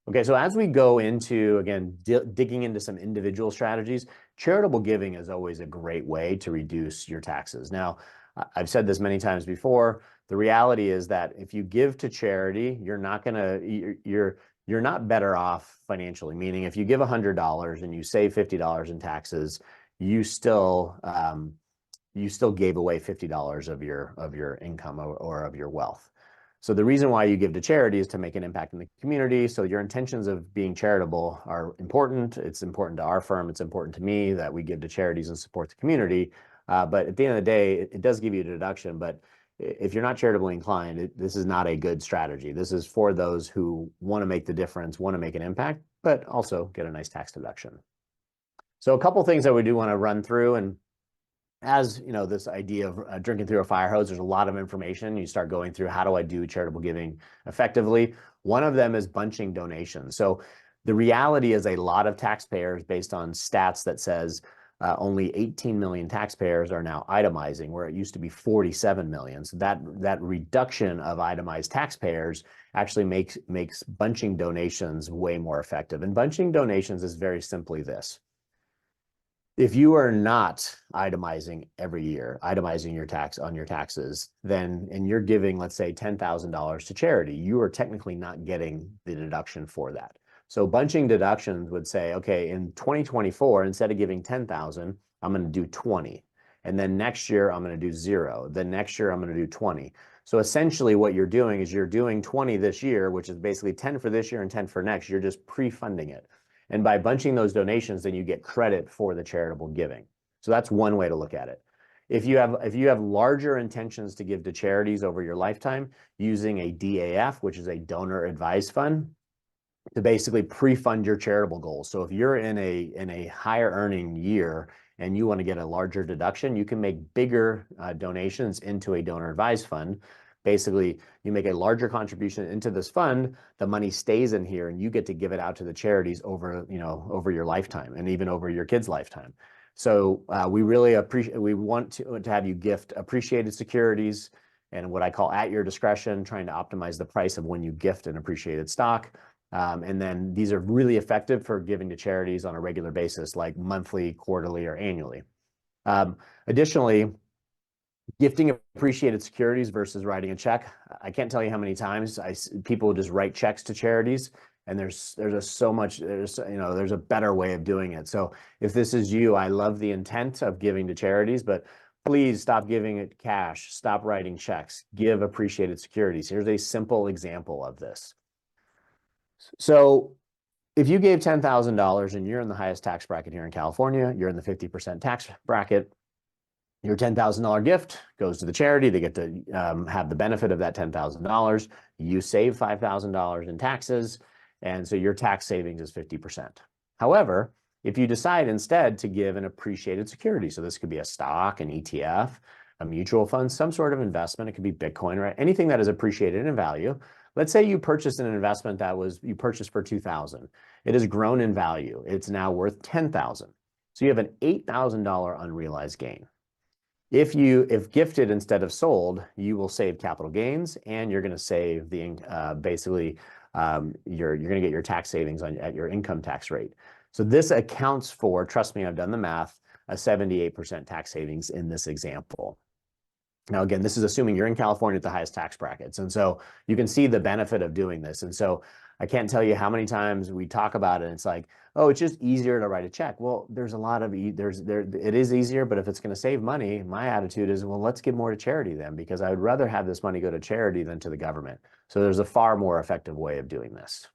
Okay, so as we go into, again, digging into some individual strategies, charitable giving is always a great way to reduce your taxes. Now, I've said this many times before. The reality is that if you give to charity, you're not better off financially. Meaning, if you give $100 and you save $50 in taxes, you still gave away $50 of your income or of your wealth. So the reason why you give to charity is to make an impact in the community. So your intentions of being charitable are important. It's important to our firm. It's important to me that we give to charities and support the community. But at the end of the day, it does give you a deduction. But if you're not charitably inclined, this is not a good strategy. This is for those who want to make the difference, want to make an impact, but also get a nice tax deduction. So a couple things that we do want to run through, and as you know, this idea of drinking through a fire hose, there's a lot of information. You start going through, how do I do charitable giving effectively? One of them is bunching donations. So the reality is a lot of taxpayers, based on stats that says only 18 million taxpayers are now itemizing, where it used to be 47 million. So that reduction of itemized taxpayers actually makes bunching donations way more effective. And bunching donations is very simply this. If you are not itemizing every year, itemizing your taxes, then, and you're giving, let's say, $10,000 to charity, you are technically not getting the deduction for that. So bunching deductions would say, okay, in 2024, instead of giving 10,000, I'm going to do 20. And then next year, I'm going to do 0. Then next year, I'm going to do 20. So essentially what you're doing is you're doing 20 this year, which is basically 10 for this year and 10 for next. You're just pre-funding it. And by bunching those donations, then you get credit for the charitable giving. So that's one way to look at it. If you have larger intentions to give to charities over your lifetime, using a DAF, which is a donor advised fund, to basically pre-fund your charitable goals. So if you're in a higher earning year and you want to get a larger deduction, you can make bigger donations into a donor advised fund. Basically, you make a larger contribution into this fund, the money stays in here, and you get to give it out to the charities over your lifetime and even over your kids' lifetime. So we want to have you gift appreciated securities and what I call at your discretion, trying to optimize the price of when you gift an appreciated stock. And then these are really effective for giving to charities on a regular basis, like monthly, quarterly, or annually. Additionally, gifting appreciated securities versus writing a check. I can't tell you how many times people just write checks to charities, and there's a better way of doing it. So if this is you, I love the intent of giving to charities, but please stop giving it cash. Stop writing checks. Give appreciated securities. Here's a simple example of this. So if you gave $10,000 and you're in the highest tax bracket here in California, you're in the 50% tax bracket, your $10,000 gift goes to the charity. They get to have the benefit of that $10,000. You save $5,000 in taxes, and so your tax savings is 50%. However, if you decide instead to give an appreciated security, so this could be a stock, an ETF, a mutual fund, some sort of investment, it could be Bitcoin, right? Anything that is appreciated in value. Let's say you purchased an investment you purchased for $2,000. It has grown in value. It's now worth $10,000. So you have an $8,000 unrealized gain. If gifted instead of sold, you will save capital gains, and you're going to save the you're going to get your tax savings at your income tax rate. So this accounts for, trust me, I've done the math, a 78% tax savings in this example. Now, again, this is assuming you're in California at the highest tax brackets. And so you can see the benefit of doing this. And so I can't tell you how many times we talk about it. And it's like, oh, it's just easier to write a check. Well, there's a lot of, it is easier, but if it's going to save money, my attitude is, well, let's give more to charity then, because I would rather have this money go to charity than to the government. So there's a far more effective way of doing this.